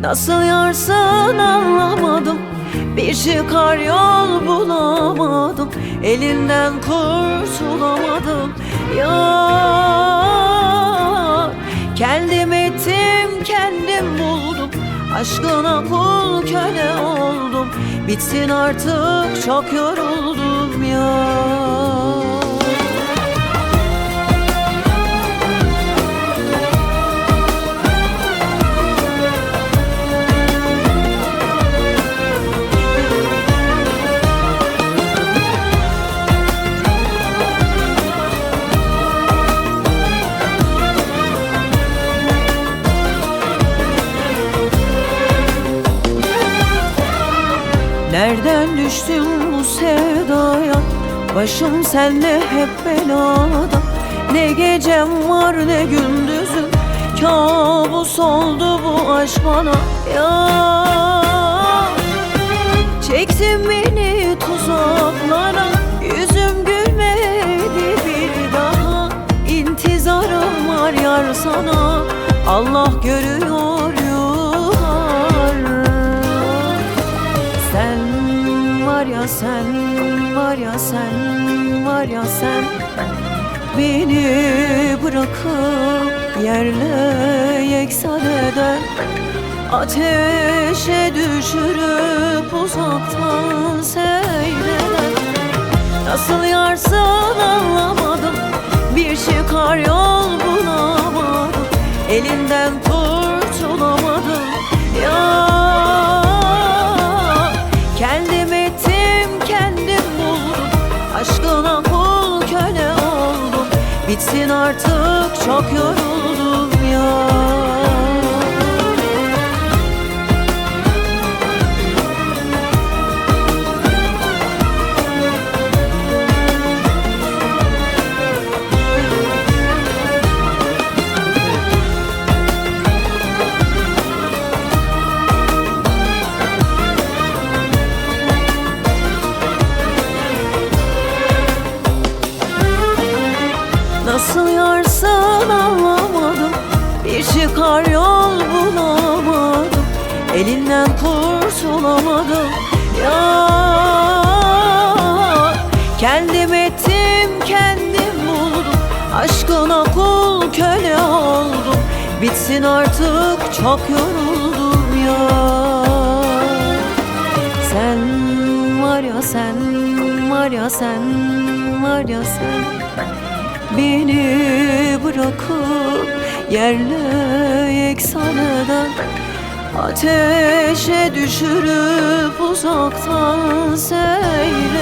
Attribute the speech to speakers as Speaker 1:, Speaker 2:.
Speaker 1: Nasıl yarsın anlamadım, bir çıkar yol bulamadım, elinden kurtulamadım ya. Kendim ettim, kendim buldum, aşkına kul köle oldum. Bitsin artık, çok yoruldum ya. Nereden düştüm bu sevdaya? Başım senle hep belada. Ne gecem var ne gündüzüm, kabus oldu bu aşk bana ya. Çektin beni tuzaklara, yüzüm gülmedi bir daha. İntizarım var yar sana, Allah görüyor yuhar. Sen var ya sen, var ya sen, var ya sen, beni bırakıp yerle yeksan eden, ateşe düşürüp uzaktan seyreden. Nasıl yarsın anlamadım, bir çıkar yol bulamadım, elinden kurtulamadım ya. Kendim ettim, kendim buldum, aşkına kul köle oldum. Bitsin artık, çok yoruldum ya. Nasıl yarsın anlamadım, bir çıkar yol bulamadım, elinden kurtulamadım ya. Kendim ettim, kendim buldum, aşkına kul köle oldum. Bitsin artık, çok yoruldum ya. Sen var ya sen, var ya sen, var ya sen, beni bırakıp yerle yeksan eden, ateşe düşürüp uzaktan seyreden.